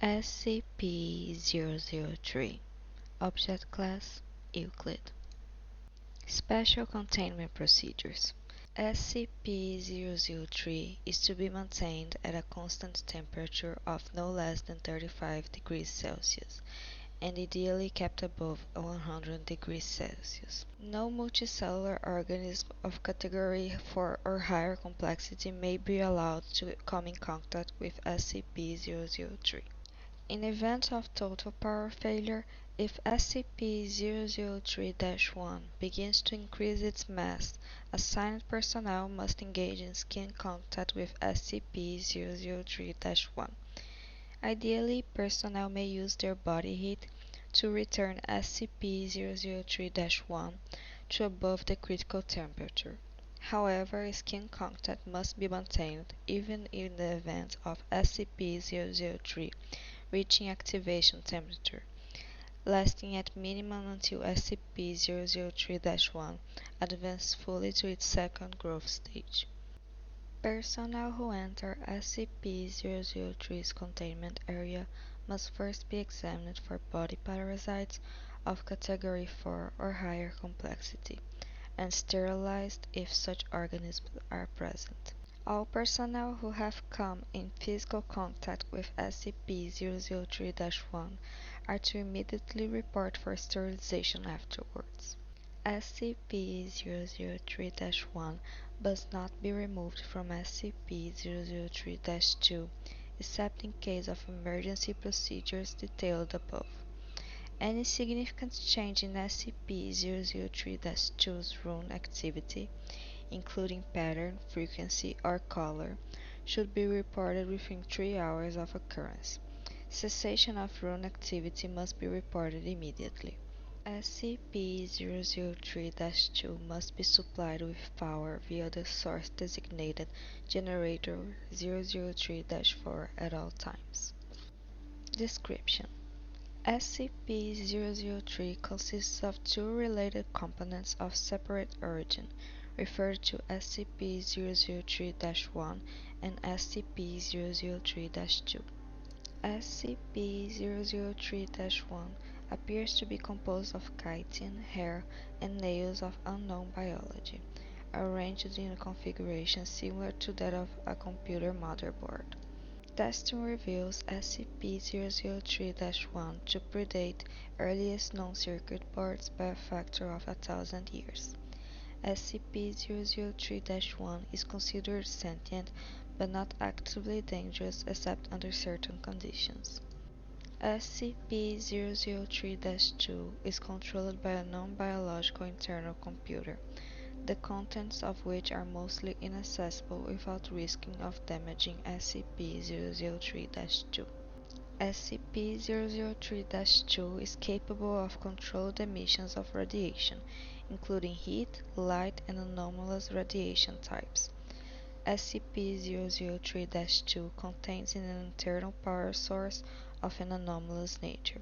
SCP-003 Object Class Euclid Special Containment Procedures SCP-003 is to be maintained at a constant temperature of no less than 35 degrees Celsius and ideally kept above 100 degrees Celsius. No multicellular organism of category 4 or higher complexity may be allowed to come in contact with SCP-003. In event of total power failure, if SCP-003-1 begins to increase its mass, assigned personnel must engage in skin contact with SCP-003-1. Ideally, personnel may use their body heat to return SCP-003-1 to above the critical temperature. However, skin contact must be maintained even in the event of SCP-003 reaching activation temperature, lasting at minimum until SCP-003-1 advances fully to its second growth stage. Personnel who enter SCP-003's containment area must first be examined for body parasites of category 4 or higher complexity, and sterilized if such organisms are present. All personnel who have come in physical contact with SCP-003-1 are to immediately report for sterilization afterwards. SCP-003-1 must not be removed from SCP-003-2 except in case of emergency procedures detailed above. Any significant change in SCP-003-2's rune activity, including pattern, frequency, or color, should be reported within 3 hours of occurrence. Cessation of rune activity must be reported immediately. SCP-003-2 must be supplied with power via the source designated Generator 003-4 at all times. Description: SCP-003 consists of two related components of separate origin, referred to SCP-003-1 and SCP-003-2. SCP-003-1 appears to be composed of chitin, hair, and nails of unknown biology, arranged in a configuration similar to that of a computer motherboard. Testing reveals SCP-003-1 to predate earliest known circuit boards by a factor of 1,000 years. SCP-003-1 is considered sentient but not actively dangerous except under certain conditions. SCP-003-2 is controlled by a non-biological internal computer, the contents of which are mostly inaccessible without risking of damaging SCP-003-2. SCP-003-2 is capable of controlled emissions of radiation, including heat, light, and anomalous radiation types. SCP-003-2 contains an internal power source of an anomalous nature,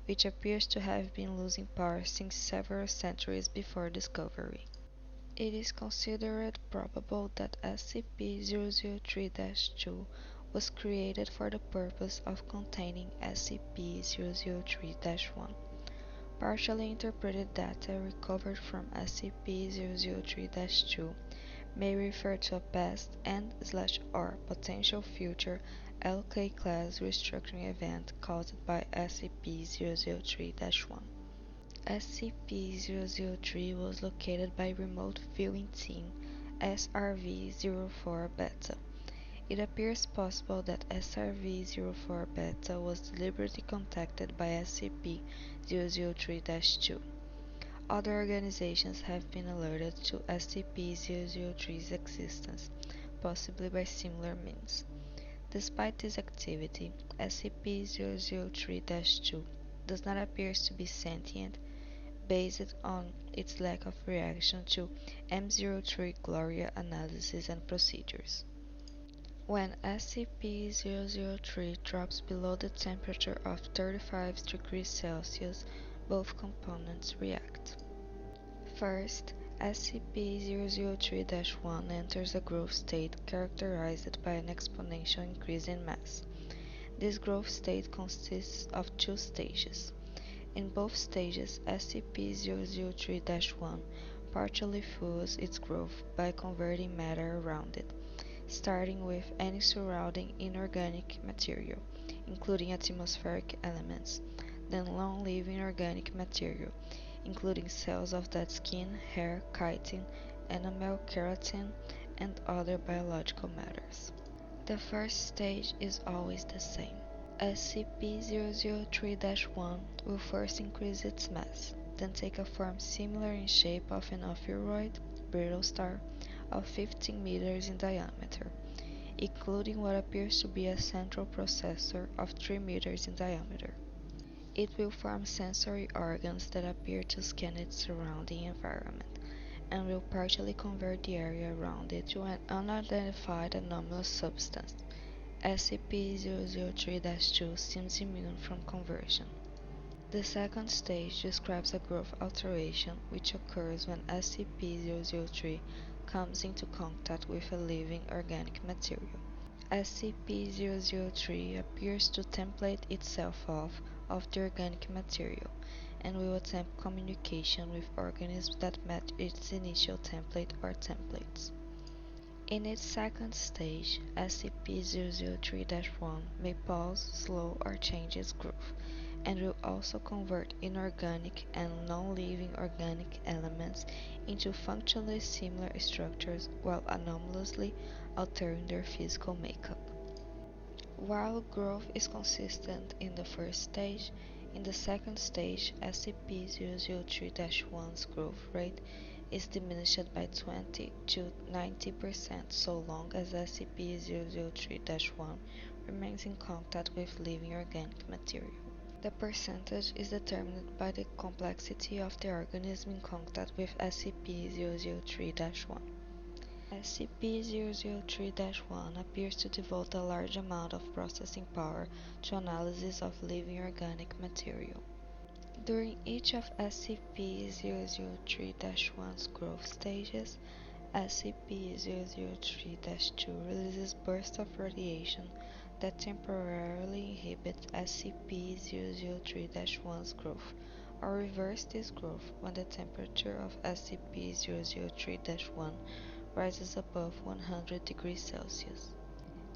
which appears to have been losing power since several centuries before discovery. It is considered probable that SCP-003-2 was created for the purpose of containing SCP-003-1. Partially interpreted data recovered from SCP-003-2 may refer to a past and/or potential future LK-class restructuring event caused by SCP-003-1. SCP-003 was located by Remote Viewing Team SRV-04 Beta. It appears possible that SRV-04 Beta was deliberately contacted by SCP-003-2. Other organizations have been alerted to SCP-003's existence, possibly by similar means. Despite this activity, SCP-003-2 does not appear to be sentient, based on its lack of reaction to M03 Gloria analysis and procedures. When SCP-003 drops below the temperature of 35 degrees Celsius, both components react. First, SCP-003-1 enters a growth state characterized by an exponential increase in mass. This growth state consists of two stages. In both stages, SCP-003-1 partially fuels its growth by converting matter around it, starting with any surrounding inorganic material, including atmospheric elements, then long-living organic material, including cells of dead skin, hair, chitin, enamel, keratin, and other biological matters. The first stage is always the same. SCP-003-1 will first increase its mass, then take a form similar in shape of an ophiuroid brittle star of 15 meters in diameter, including what appears to be a central processor of 3 meters in diameter. It will form sensory organs that appear to scan its surrounding environment, and will partially convert the area around it to an unidentified anomalous substance. SCP-003-2 seems immune from conversion. The second stage describes a growth alteration which occurs when SCP-003 comes into contact with a living organic material. SCP-003 appears to template itself off of the organic material and will attempt communication with organisms that match its initial template or templates. In its second stage, SCP-003-1 may pause, slow, or change its growth, and will also convert inorganic and non-living organic elements into functionally similar structures while anomalously altering their physical makeup. While growth is consistent in the first stage, in the second stage, SCP-003-1's growth rate is diminished by 20 to 90% so long as SCP-003-1 remains in contact with living organic material. The percentage is determined by the complexity of the organism in contact with SCP-003-1. SCP-003-1 appears to devote a large amount of processing power to analysis of living organic material. During each of SCP-003-1's growth stages, SCP-003-2 releases bursts of radiation that temporarily inhibit SCP-003-1's growth or reverse this growth when the temperature of SCP-003-1 rises above 100 degrees Celsius.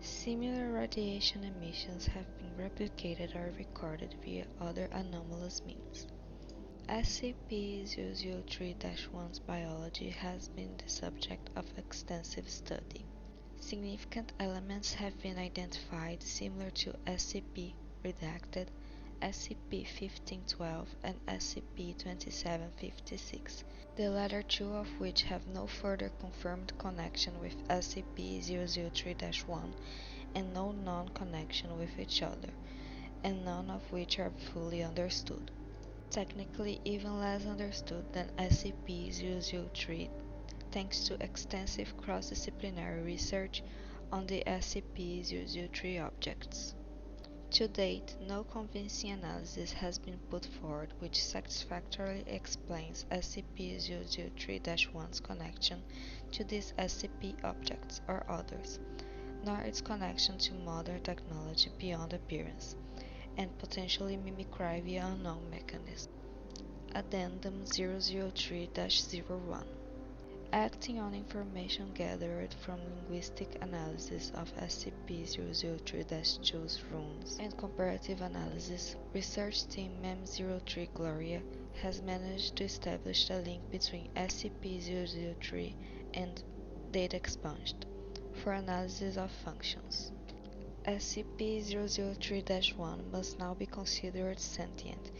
Similar radiation emissions have been replicated or recorded via other anomalous means. SCP-003-1's biology has been the subject of extensive study. Significant elements have been identified similar to SCP-redacted, SCP-1512, and SCP-2756, the latter two of which have no further confirmed connection with SCP-003-1 and no known connection with each other, and none of which are fully understood. Technically even less understood than SCP-003 thanks to extensive cross-disciplinary research on the SCP-003 objects. To date, no convincing analysis has been put forward which satisfactorily explains SCP-003-1's connection to these SCP objects or others, nor its connection to modern technology beyond appearance, and potentially mimicry via unknown mechanisms. Addendum 003-01. Acting on information gathered from linguistic analysis of SCP-003-2's runes and comparative analysis, research team M03 Gloria has managed to establish a link between SCP-003 and data expunged for analysis of functions. SCP-003-1 must now be considered sentient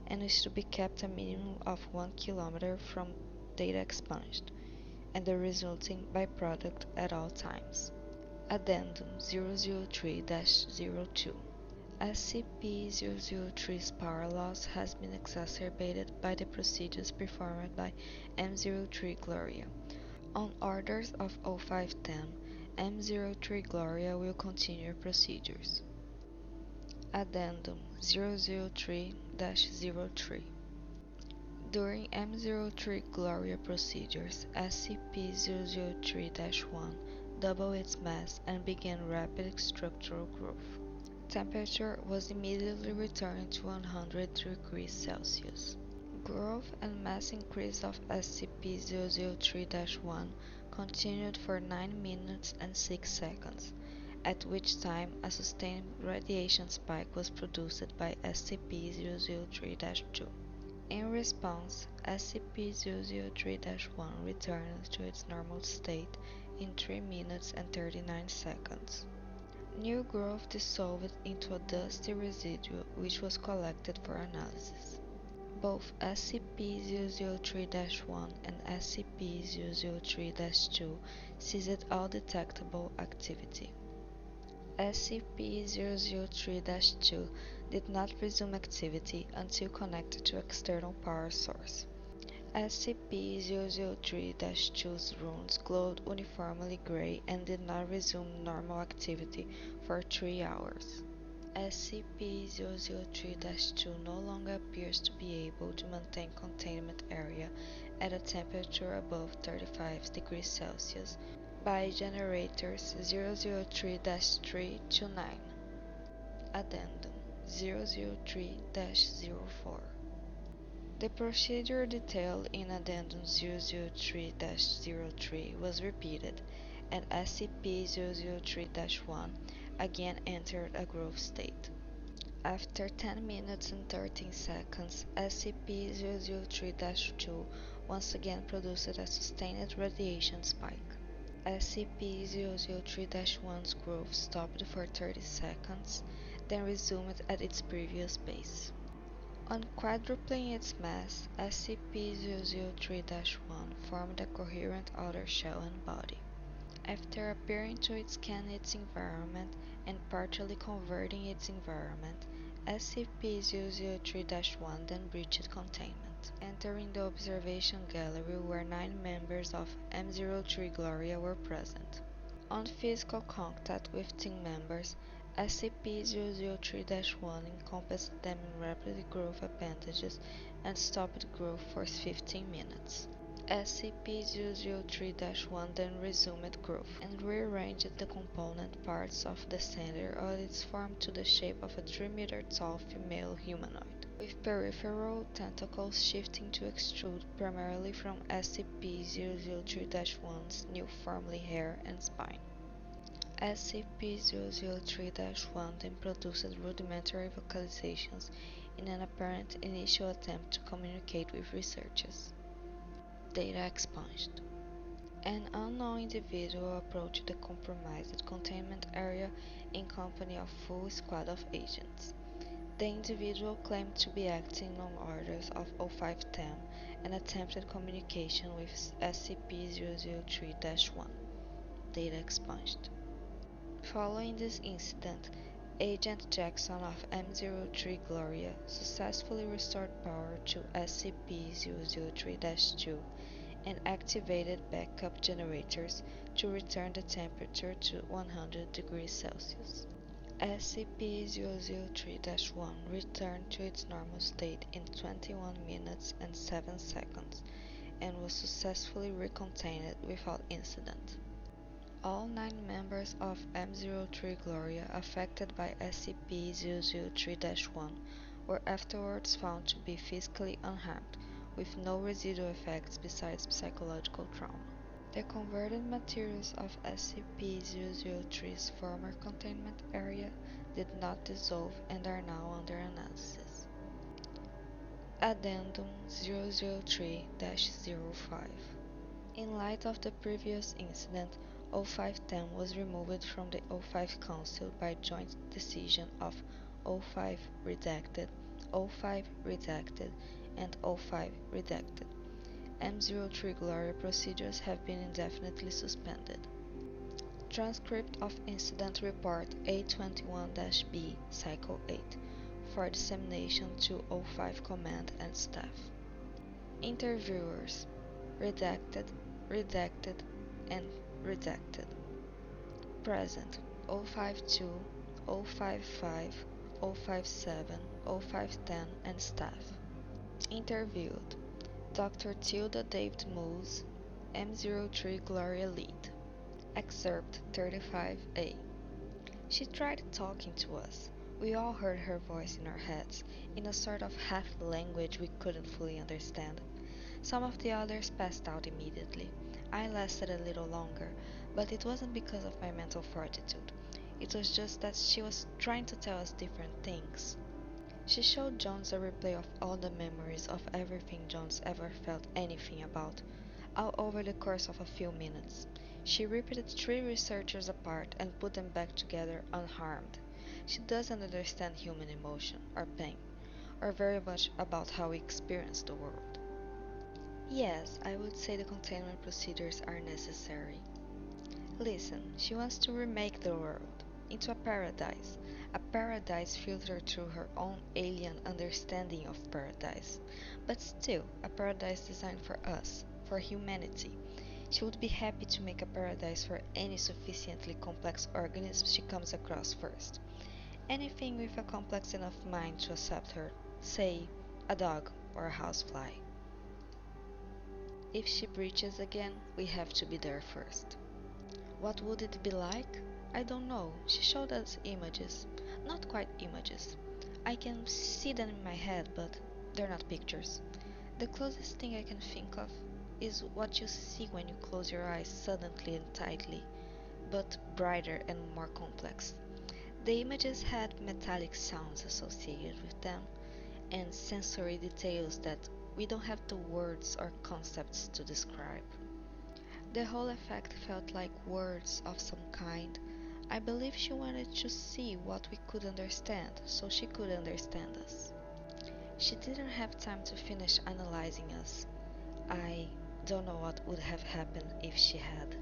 and is to be kept a minimum of 1 kilometer from data expunged and the resulting byproduct at all times. Addendum 003-02. SCP-003's power loss has been exacerbated by the procedures performed by M03 Gloria. On orders of O510, M03 Gloria will continue procedures. Addendum 003-03. During M03 Gloria procedures, SCP-003-1 doubled its mass and began rapid structural growth. temperature was immediately returned to 100 degrees Celsius. Growth and mass increase of SCP-003-1 continued for 9 minutes and 6 seconds, at which time a sustained radiation spike was produced by SCP-003-2. In response, SCP-003-1 returned to its normal state in 3 minutes and 39 seconds. New growth dissolved into a dusty residue which was collected for analysis. Both SCP-003-1 and SCP-003-2 ceased all detectable activity. SCP-003-2 did not resume activity until connected to external power source. SCP-003-2's runes glowed uniformly gray and did not resume normal activity for 3 hours. SCP-003-2 no longer appears to be able to maintain containment area at a temperature above 35 degrees Celsius by generators 003-3 to 9. Addendum 003-04. The procedure detailed in Addendum 003-03 was repeated, and SCP-003-1 again entered a growth state. After 10 minutes and 13 seconds, SCP-003-2 once again produced a sustained radiation spike. SCP-003-1's growth stopped for 30 seconds, then resumed at its previous pace. On quadrupling its mass, SCP-003-1 formed a coherent outer shell and body. After appearing to scan its environment and partially converting its environment, SCP-003-1 then breached containment, entering the observation gallery where 9 members of M03 Gloria were present. On physical contact with team members, SCP-003-1 encompassed them in rapid growth appendages and stopped growth for 15 minutes. SCP-003-1 then resumed growth and rearranged the component parts of the center of its form to the shape of a 3-meter-tall female humanoid, with peripheral tentacles shifting to extrude primarily from SCP-003-1's new formally hair and spine. SCP-003-1 then produced rudimentary vocalizations in an apparent initial attempt to communicate with researchers. Data expunged. An unknown individual approached the compromised containment area in company of full squad of agents. The individual claimed to be acting on orders of O5-TEM and attempted communication with SCP-003-1. Data expunged. Following this incident, Agent Jackson of M03 Gloria successfully restored power to SCP-003-2 and activated backup generators to return the temperature to 100 degrees Celsius. SCP-003-1 returned to its normal state in 21 minutes and 7 seconds and was successfully recontained without incident. All 9 members of M03 Gloria affected by SCP-003-1 were afterwards found to be physically unharmed, with no residual effects besides psychological trauma. The converted materials of SCP-003's former containment area did not dissolve and are now under analysis. Addendum 003-05. In light of the previous incident, O5-10 was removed from the O5 Council by joint decision of O5 Redacted, O5 Redacted, and O5 Redacted. M03 Gloria procedures have been indefinitely suspended. Transcript of Incident Report A21-B, Cycle 8, for dissemination to O5 Command and Staff. Interviewers: Redacted, Redacted, and Redacted. Present: O52, O55, O57, O510, and staff. Interviewed: Dr. Tilda David Moose, M03 Gloria Lead. Excerpt 35A. She tried talking to us. We all heard her voice in our heads, in a sort of half language we couldn't fully understand. Some of the others passed out immediately. I lasted a little longer, but it wasn't because of my mental fortitude. It was just that she was trying to tell us different things. She showed Jones a replay of all the memories of everything Jones ever felt anything about, all over the course of a few minutes. She ripped 3 researchers apart and put them back together unharmed. She doesn't understand human emotion or pain, or very much about how we experience the world. Yes, I would say the containment procedures are necessary. Listen, she wants to remake the world into a paradise filtered through her own alien understanding of paradise, but still a paradise designed for us, for humanity. She would be happy to make a paradise for any sufficiently complex organism she comes across first. Anything with a complex enough mind to accept her, say, a dog or a housefly. If she breaches again, we have to be there first. What would it be like? I don't know. She showed us images. Not quite images. I can see them in my head, but they're not pictures. The closest thing I can think of is what you see when you close your eyes suddenly and tightly, but brighter and more complex. The images had metallic sounds associated with them, and sensory details that we don't have the words or concepts to describe. The whole effect felt like words of some kind. I believe she wanted to see what we could understand, so she could understand us. She didn't have time to finish analyzing us. I don't know what would have happened if she had.